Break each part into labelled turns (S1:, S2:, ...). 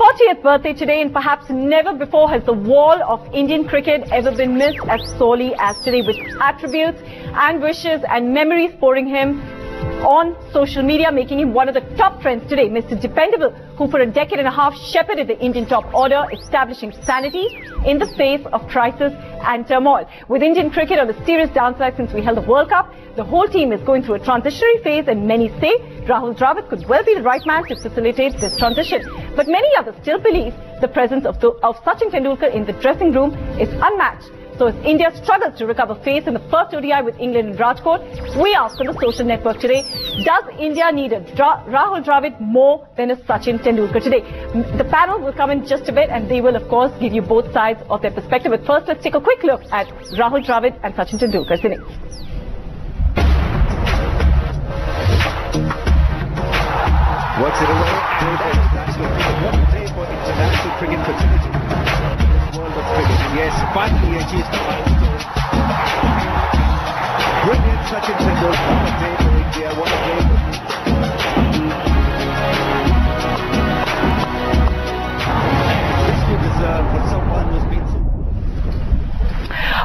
S1: 40th birthday today, and perhaps never before has the wall of Indian cricket ever been missed as sorely as today, with attributes and wishes and memories pouring him on social media, making him one of the top trends today. Mr. Dependable, who for a decade and a half shepherded the Indian top order, establishing sanity in the face of crisis and turmoil. With Indian cricket on a serious downside since we held the World Cup, the whole team is going through a transitionary phase, and many say Rahul Dravid could well be the right man to facilitate this transition. But many others still believe the presence of Sachin Tendulkar in the dressing room is unmatched. So as India struggles to recover face in the first ODI with England in Rajkot, we asked on the social network today, does India need a Rahul Dravid more than a Sachin Tendulkar today? The panel will come in just a bit, and they will of course give you both sides of their perspective. But first, let's take a quick look at Rahul Dravid and Sachin Tendulkar's innings.
S2: Works it away. What a day for international cricket fraternity. World of cricket. Yes, finally achieved the milestone. Brilliant Sachin Tendulkar. What a day for India. What a day. This you deserve for someone who's been so.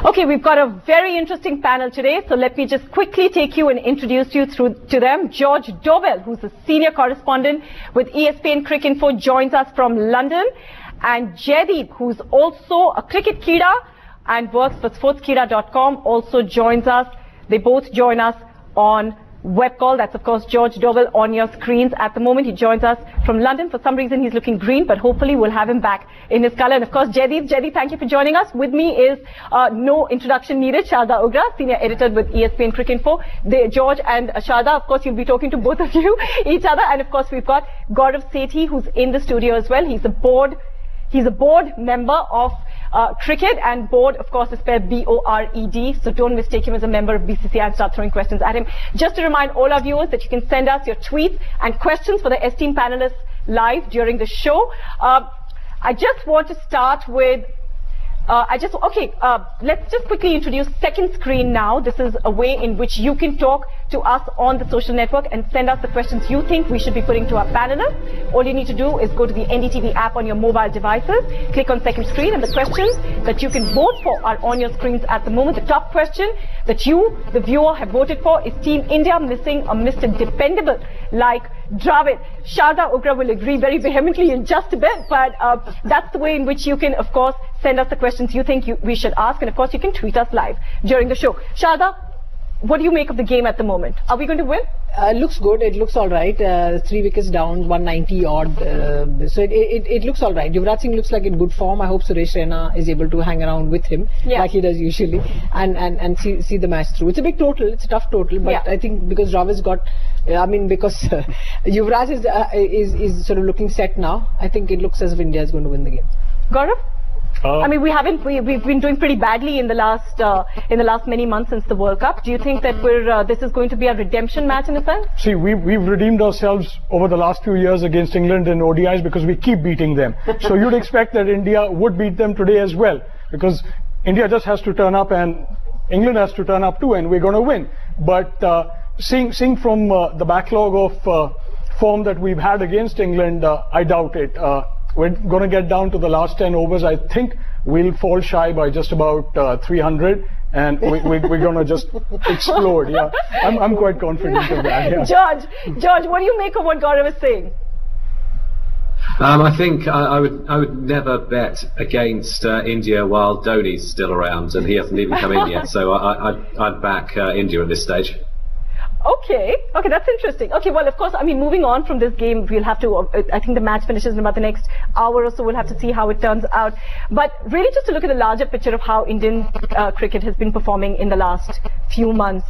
S1: Okay, we've got a very interesting panel today, so let me just quickly take you and introduce you to them. George Dobell, who's a senior correspondent with ESPN Cricinfo, joins us from London, and Jaideep, who's also a cricket kida and works for sportskida.com, also joins us. They both join us on web call. That's of course George Dobell on your screens at the moment. He joins us from London. For some reason he's looking green, but hopefully we'll have him back in his color. And of course Jaideep, thank you for joining us. With me is no introduction needed, Sharda Ugra, senior editor with ESPN Cricinfo. George and Sharda, of course you'll be talking to both of you each other. And of course we've got Gaurav Sethi, who's in the studio as well. He's a board member of cricket, and board, of course, is spelled B-O-R-E-D, so don't mistake him as a member of BCCI and start throwing questions at him. Just to remind all our viewers that you can send us your tweets and questions for the esteemed panelists live during the show. I just want to start with let's just quickly introduce second screen now. This is a way in which you can talk to us on the social network and send us the questions you think we should be putting to our panelists. All you need to do is go to the NDTV app on your mobile devices, click on second screen, and the questions that you can vote for are on your screens at the moment. The top question that you, the viewer, have voted for is Team India missing a Mr. Dependable like Dravid. Sharda Ugra will agree very vehemently in just a bit, but that's the way in which you can, of course, send us the questions you think we should ask, and of course you can tweet us live during the show. Sharda, what do you make of the game at the moment? Are we going to win?
S3: Looks good. It looks all right. 3 wickets down, 190 odd. So it looks all right. Yuvraj Singh looks like in good form. I hope Suresh Raina is able to hang around with him like he does usually, and see the match through. It's a big total. It's a tough total, but I think because Dravid's got, because Yuvraj is sort of looking set now, I think it looks as if India is going to win the game.
S1: Gaurav? We've been doing pretty badly in the last many months since the World Cup. Do you think that this is going to be a redemption match in a sense?
S4: See, we've redeemed ourselves over the last few years against England in ODIs because we keep beating them. So you'd expect that India would beat them today as well, because India just has to turn up and England has to turn up too, and we're going to win. But seeing from the backlog of form that we've had against England, I doubt it. We're going to get down to the last 10 overs. I think we'll fall shy by just about 300, and we're going to just explode. Yeah, I'm quite confident of that. Yeah.
S1: George, what do you make of what Gaurav is saying?
S5: I think I would never bet against India while Dhoni's still around, and he hasn't even come in yet. So I'd back India at this stage.
S1: Okay, that's interesting. Okay, well, of course, moving on from this game, we'll have to, I think the match finishes in about the next hour or so. We'll have to see how it turns out. But really just to look at the larger picture of how Indian cricket has been performing in the last few months.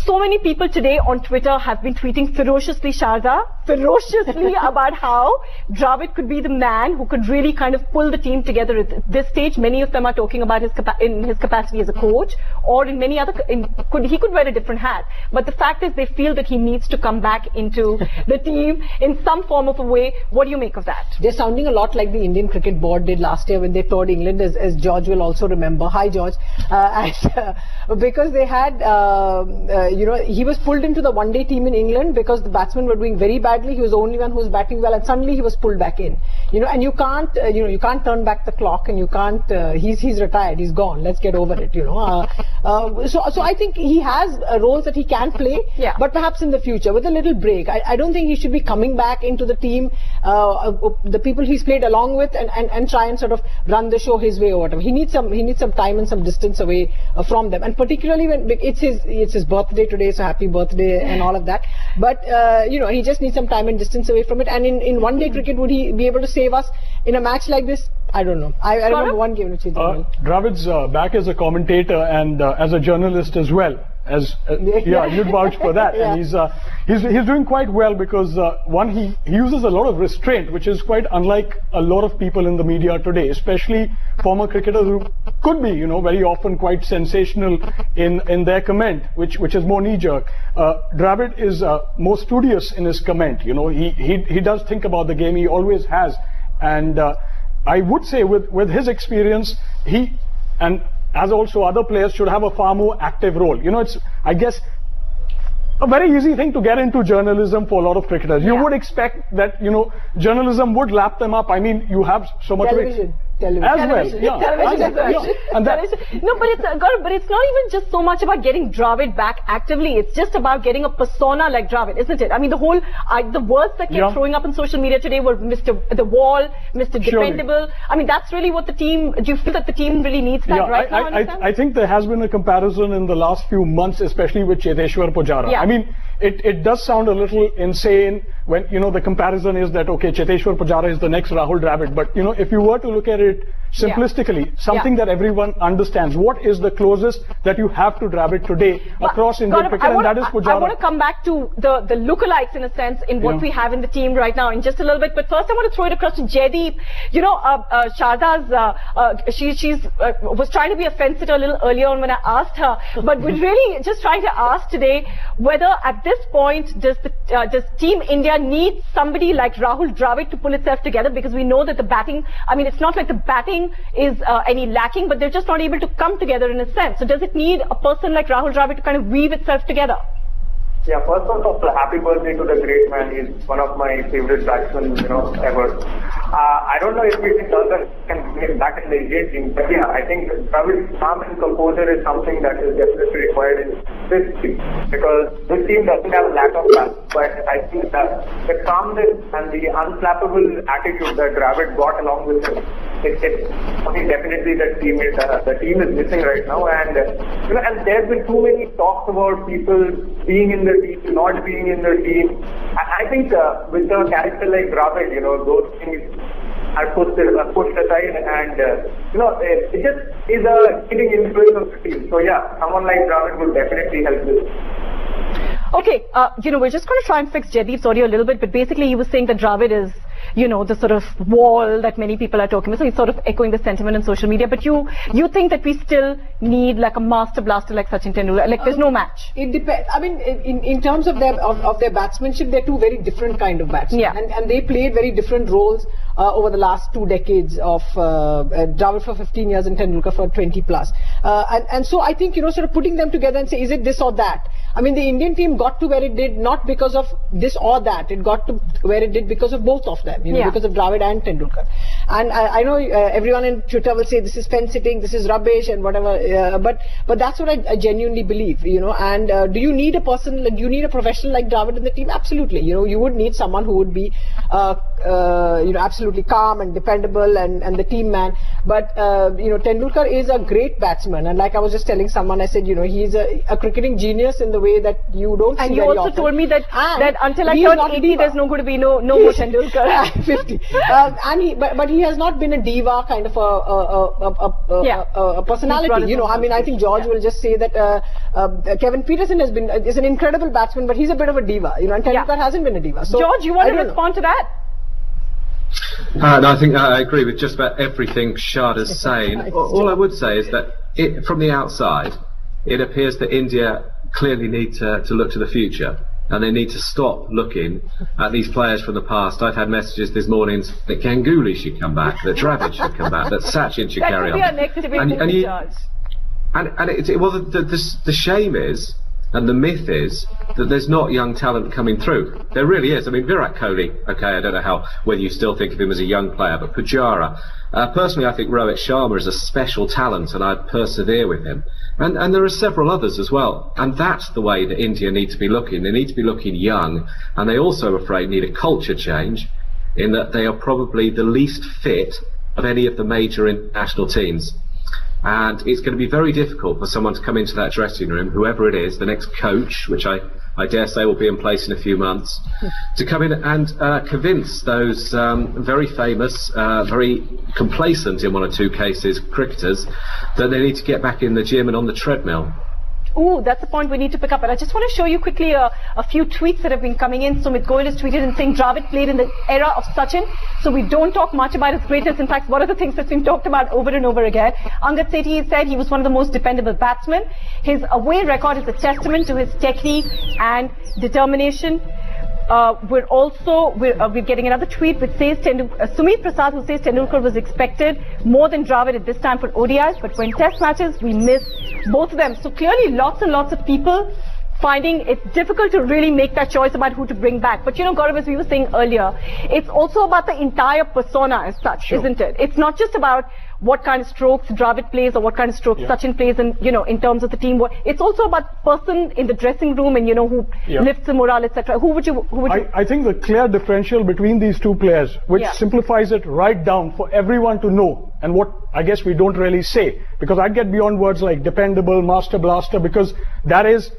S1: So many people today on Twitter have been tweeting ferociously, Sharda, about how Dravid could be the man who could really kind of pull the team together at this stage. Many of them are talking about his capacity as a coach, or in many other, he could wear a different hat. But the fact is they feel that he needs to come back into the team in some form of a way. What do you make of that?
S3: They're sounding a lot like the Indian Cricket Board did last year when they toured England, as George will also remember. Hi, George. Because they had he was pulled into the one-day team in England because the batsmen were doing very badly. He was the only one who was batting well, and suddenly he was pulled back in. and you can't, you can't turn back the clock, and you can't. He's retired. He's gone. Let's get over it. So I think he has roles that he can play.
S1: Yeah.
S3: But perhaps in the future, with a little break, I don't think he should be coming back into the team, the people he's played along with, and try and sort of run the show his way or whatever. He needs some time and some distance away from them, and particularly when it's his birthday today, so happy birthday and all of that. But he just needs some time and distance away from it. And in one-day cricket, would he be able to save us in a match like this? I don't know. I remember one game which he did well.
S4: Dravid's back as a commentator and as a journalist as well. You'd vouch for that.
S3: Yeah.
S4: And he's doing quite well because one, he uses a lot of restraint, which is quite unlike a lot of people in the media today, especially former cricketers who could be, very often quite sensational in their comment, which is more knee-jerk. Dravid is more studious in his comment. He does think about the game. He always has, and I would say with his experience, as also other players, should have a far more active role. It's, I guess, a very easy thing to get into journalism for a lot of cricketers. You would expect that, journalism would lap them up. I mean, you have so much
S3: television.
S4: As
S3: Television.
S4: well, And
S1: no, but it's not even just so much about getting Dravid back actively. It's just about getting a persona like Dravid, isn't it? I mean, the whole the words that kept throwing up on social media today were Mr. The Wall, Mr. Dependable. I mean, that's really what the team. Do you feel that the team really needs that right now?
S4: I think there has been a comparison in the last few months, especially with Cheteshwar Pujara.
S1: Yeah.
S4: I mean, it does sound a little insane when the comparison is that Cheteshwar Pujara is the next Rahul Dravid, but if you were to look at it simplistically, something that everyone understands, what is the closest that you have to Dravid today across Indian cricket, and that is Pujara.
S1: I want to come back to the lookalikes in a sense in what we have in the team right now in just a little bit, but first I want to throw it across to Jaideep. Sharda's she was trying to be a fence sitter a little earlier on when I asked her, but we're really just trying to ask today whether at this point does Team India need somebody like Rahul Dravid to pull itself together, because we know that the batting, I mean, it's not like the batting is any lacking, but they're just not able to come together in a sense. So does it need a person like Rahul Dravid to kind of weave itself together?
S6: Yeah, first of all, happy birthday to the great man. He's one of my favorite batsmen, ever. I don't know if we can get back in the Indian team, but yeah, I think Dravid's calm and composure is something that is definitely required in this team, because this team doesn't have a lack of balance, but I think that the calmness and the unflappable attitude that Dravid brought along with him, it's something definitely the team is missing right now, and and there's been too many talks about people being in the team, not being in the team. I think with a character like Dravid, those things are pushed aside, and it just is a leading influence of the team. So yeah, someone like Dravid would definitely help this.
S1: Okay, we're just going to try and fix Jaideep's audio a little bit, but basically he was saying that Dravid is, the sort of wall that many people are talking about. So he's sort of echoing the sentiment on social media. But you think that we still need like a master blaster like Sachin Tendulkar? Like there's no match.
S3: It depends. I mean, in terms of their batsmanship, they're two very different kind of batsmen.
S1: Yeah.
S3: And they played very different roles over the last 2 decades of Dravid for 15 years and Tendulkar for 20 plus. And so I think, sort of putting them together and say, is it this or that? I mean, the Indian team got to where it did not because of this or that. It got to where it did because of both of them, because of Dravid and Tendulkar. And I know everyone in Twitter will say this is fence sitting, this is rubbish and whatever. But that's what I genuinely believe, And do you need a person, do you need a professional like Dravid in the team? Absolutely. You would need someone who would be, absolutely calm and dependable and the team man. But, Tendulkar is a great batsman. And like I was just telling someone, I said, he's a cricketing genius in the way that you don't see very often.
S1: And you also told me that until I turn 80, there's no going to be no more Tendulkar.
S3: 50. But he has not been a diva kind of a personality. I think George will just say that Kevin Peterson is an incredible batsman, but he's a bit of a diva. And Tendulkar hasn't been a diva. So
S1: George, you want to respond to that?
S5: No, I think I agree with just about everything Sharda's saying. All I would say is that from the outside, it appears that India clearly need to look to the future, and they need to stop looking at these players from the past. I've had messages this morning that Ganguly should come back, that Dravid should come back, that Sachin should carry on.
S1: That could be our next debate, George.
S5: And the shame is And the myth is that there's not young talent coming through. There really is. I mean, Virat Kohli, okay, I don't know whether you still think of him as a young player, but Pujara, personally I think Rohit Sharma is a special talent and I'd persevere with him. And there are several others as well. And that's the way that India need to be looking. They need to be looking young, and they also, I'm afraid, need a culture change in that they are probably the least fit of any of the major international teams. And it's going to be very difficult for someone to come into that dressing room, whoever it is, the next coach, which I dare say will be in place in a few months, to come in and convince those very famous, very complacent in one or two cases, cricketers, that they need to get back in the gym and on the treadmill.
S1: Ooh, that's the point we need to pick up. And I just want to show you quickly a few tweets that have been coming in. Sumit Goyal has tweeted and saying Dravid played in the era of Sachin, so we don't talk much about his greatness. In fact, one of the things that's been talked about over and over again. Angad Sethi said he was one of the most dependable batsmen. His away record is a testament to his technique and determination. We're getting another tweet which says Sumit Prasad, who says Tendulkar was expected more than Dravid at this time for ODIs, but when test matches we miss both of them. So clearly lots and lots of people finding it difficult to really make that choice about who to bring back. But you know, Gaurav, as we were saying earlier, it's also about the entire persona as such, isn't it? It's not just about what kind of strokes Dravid plays or what kind of strokes Sachin plays, and you know, in terms of the team. It's also about person in the dressing room and you know who lifts the morale, etc. Who would you?
S4: I think the clear differential between these two players, which simplifies it right down for everyone to know, and what I guess we don't really say, because I get beyond words like dependable, master blaster, because that is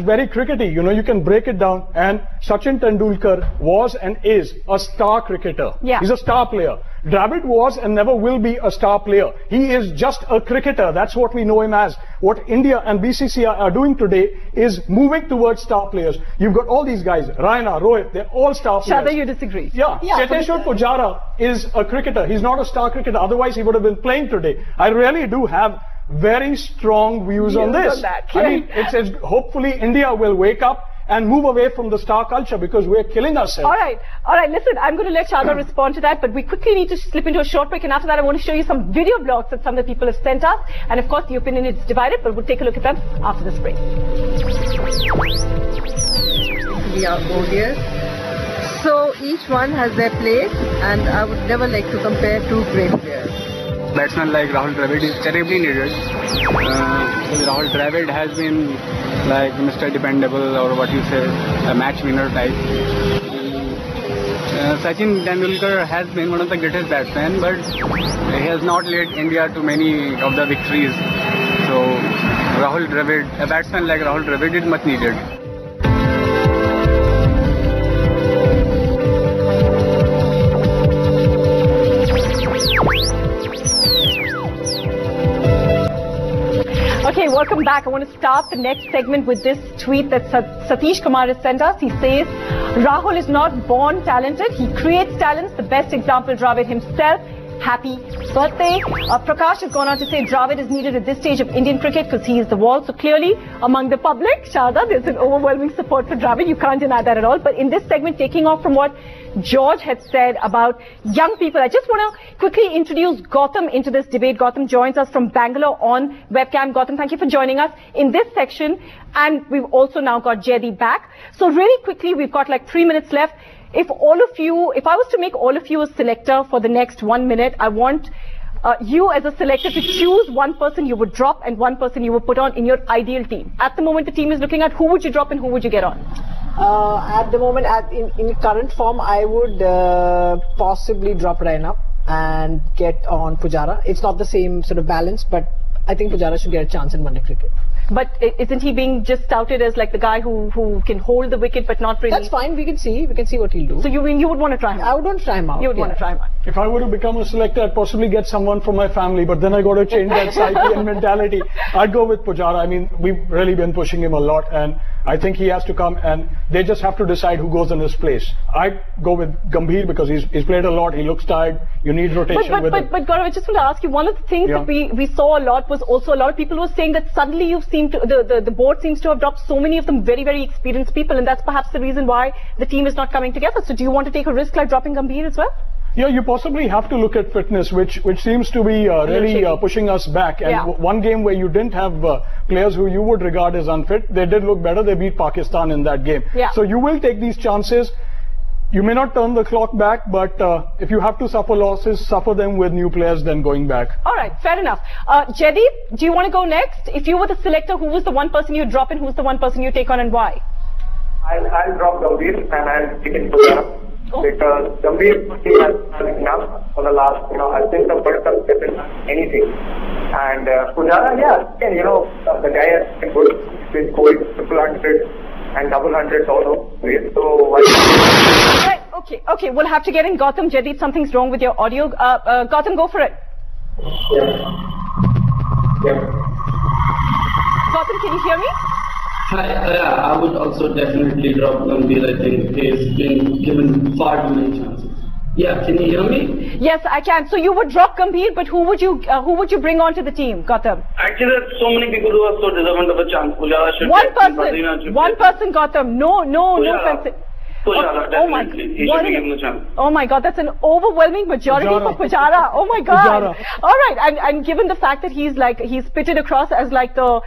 S4: very crickety. You know, you can break it down, and Sachin Tendulkar was and is a star cricketer. He's a star player. Dravid was and never will be a star player. He is just a cricketer. That's what we know him as. What India and BCCI are doing today is moving towards star players. You've got all these guys, Raina, Rohit, they're all star players.
S1: Shada, you disagree?
S4: Yeah. Cheteshwar Pujara is a cricketer. He's not a star cricketer. Otherwise, he would have been playing today. I really do have very strong views on this. I mean, it's hopefully India will wake up and move away from the star culture, because we're killing ourselves. All right, listen, I'm going to let Shada respond to that, but we quickly need to slip into a short break, and after that I want to show you some video blogs that some of the people have sent us, and of course the opinion is divided, but we'll take a look at them after this break.
S7: We are odious. So each one has their place, and I would never like to compare two great players.
S8: Batsman like Rahul Dravid is terribly needed. Because Rahul Dravid has been like Mr. Dependable, or what you say, a match winner type. Sachin Tendulkar has been one of the greatest batsmen, but he has not led India to many of the victories. So Rahul Dravid, a batsman like Rahul Dravid is much needed.
S1: Okay, welcome back. I want to start the next segment with this tweet that Satish Kumar has sent us. He says, Rahul is not born talented. He creates talents. The best example, Dravid himself. Happy birthday. Prakash has gone on to say Dravid is needed at this stage of Indian cricket because he is the wall. So clearly, among the public, Shada, there's an overwhelming support for Dravid. You can't deny that at all. But in this segment, taking off from what George had said about young people, I just want to quickly introduce Gautam into this debate. Gautam joins us from Bangalore on webcam. Gautam, thank you for joining us in this section. And we've also now got Jaydeep back. So really quickly, we've got like 3 minutes left. If I was to make all of you a selector for the next 1 minute, I want you as a selector to choose one person you would drop and one person you would put on in your ideal team. At the moment, the team is looking at who would you drop and who would you get on?
S3: At the moment, in current form, I would possibly drop Raina and get on Pujara. It's not the same sort of balance, but I think Pujara should get a chance in one-day cricket.
S1: But isn't he being just touted as like the guy who can hold the wicket but not really?
S3: That's fine. We can see what he'll do.
S1: So you would want to try him out?
S3: I would want to try him out.
S1: You would want to try him out.
S4: If I were to become a selector, I'd possibly get someone from my family, but then I got to change that psyche and mentality. I'd go with Pujara. I mean, we've really been pushing him a lot, and I think he has to come, and they just have to decide who goes in his place. I'd go with Gambhir because he's played a lot. He looks tired. You need rotation with him.
S1: But Gaurav, I just want to ask you, one of the things that we saw a lot was also a lot of people were saying that suddenly the board seems to have dropped so many of them very, very experienced people, and that's perhaps the reason why the team is not coming together. So do you want to take a risk like dropping Gambhir as well?
S4: Yeah, you possibly have to look at fitness, which seems to be really pushing us back. And one game where you didn't have players who you would regard as unfit, they did look better. They beat Pakistan in that game.
S1: Yeah.
S4: So you will take these chances. You may not turn the clock back, but if you have to suffer losses, suffer them with new players, then going back.
S1: All right, fair enough. Jaideep, do you want to go next? If you were the selector, who was the one person you drop and who's the one person you take on and why?
S6: I'll drop Gambhir and I'll take in Pujara. Because Gambhir has done enough for the last, since the first time he hasn't done anything. And Pujara, again, the guy has been good. He's been scoring triple hundred and double hundreds also. So why?
S1: Right, okay, we'll have to get in Gautam. Jaideep, something's wrong with your audio. Gautam, go for it. Gautam, can you hear me?
S9: I would also definitely drop Gambhir. I think he's been given far too many chances. Yeah, can you hear me?
S1: Yes, I can. So you would drop Gambhir, but who would you bring onto the team, Gautam?
S9: Actually, there's so many people who are so deserving of a chance. Pujara should
S1: One person, Gautam. No offense.
S9: Pujara, definitely. He should be given the chance.
S1: Oh my God, that's an overwhelming majority for Pujara. Oh my God.
S4: Pujara.
S1: All right, and given the fact that he's pitted across as like the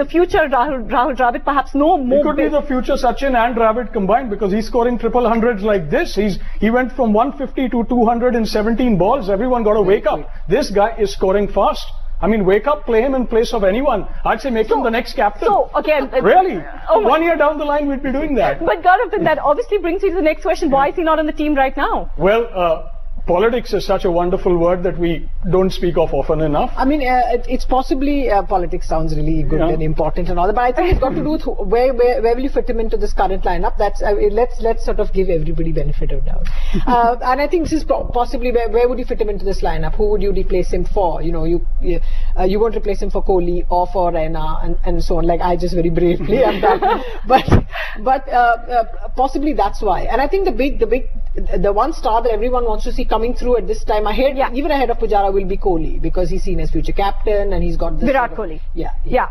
S1: future Rahul Dravid, perhaps no more.
S4: He could be the future Sachin and Dravid combined, because he's scoring triple hundreds like this. He went from 150 to 217 balls. Everyone got to wake up. This guy is scoring fast. I mean, wake up, play him in place of anyone. I'd say make him the next captain. So, again...
S1: really?
S4: 1 year down the line, we'd be doing that.
S1: But Gaurav, that obviously brings me to the next question. Why is he not on the team right now?
S4: Well, politics is such a wonderful word that we don't speak of often enough.
S3: I mean, it's possibly, politics sounds really good and important and all that, but I think it's got to do with where will you fit him into this current lineup. That's, let's sort of give everybody benefit of doubt. And I think this is possibly where would you fit him into this lineup? Who would you replace him for? You won't replace him for Kohli or for Raina and so on, like I just very bravely have done. But possibly that's why. And I think the one star that everyone wants to see coming through at this time ahead, even ahead of Pujara, will be Kohli, because he's seen as future captain and he's got this
S1: Virat Kohli.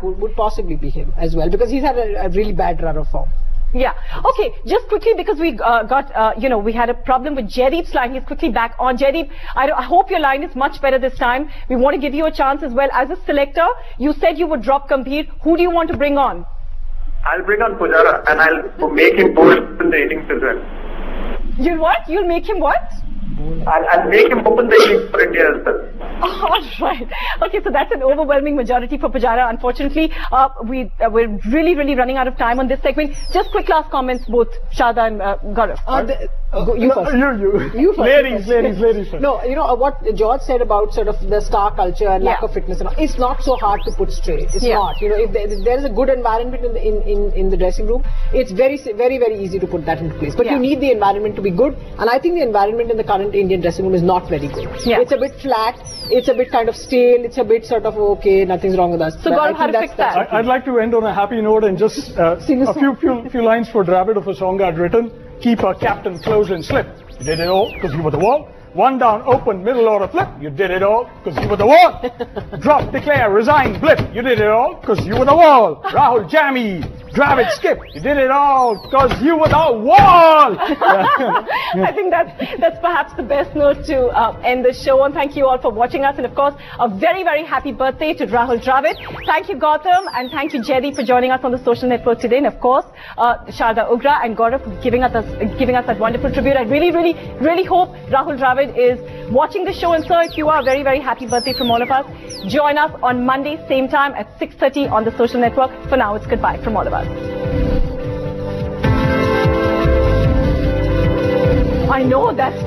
S3: Would possibly be him as well, because he's had a really bad run of form.
S1: Yeah. Okay. Just quickly, because we we had a problem with Jaideep's line. He's quickly back on. Jaideep, I hope your line is much better this time. We want to give you a chance as well. As a selector, you said you would drop Gambhir. Who do you want to bring on?
S6: I'll bring on Pujara and I'll make him post in the innings as well.
S1: You'll what? You'll make him what?
S6: I'll make him open the innings for India as well.
S1: All right. Okay, so that's an overwhelming majority for Pujara. Unfortunately, we're really running out of time on this segment. Just quick last comments, both Shada and Gaurav.
S3: You first. You first.
S4: Ladies first.
S3: No, what George said about sort of the star culture and lack of fitness and all, it's not so hard to put straight. It's not. If there is a good environment in the dressing room, it's very easy to put that into place. But you need the environment to be good, and I think the environment in the current Indian dressing room is not very good. It's a bit flat, it's a bit kind of stale, it's a bit sort of okay, nothing's wrong with us.
S1: So Gaurav, how to fix that?
S4: I'd like to end on a happy note and just a few lines for Dravid of a song I'd written. Keep a captain, close and slip. You did it all because you were the wall. One down, open, middle order flip. You did it all because you were the wall. Drop, declare, resign, blip. You did it all because you were the wall. Rahul, Jammy, Dravid, skip. You did it all because you were the wall.
S1: I think that's perhaps the best note to end the show on. Thank you all for watching us, and of course, a very happy birthday to Rahul Dravid. Thank you, Gautam, and thank you, Jaideep, for joining us on the social network today, and of course, Sharda Ugra and Gaurav for giving us that wonderful tribute. I really hope Rahul Dravid is watching the show, and sir, if you are, a very happy birthday from all of us. Join us on Monday, same time at 6:30 on the social network. For now, it's goodbye from all of us. I know that's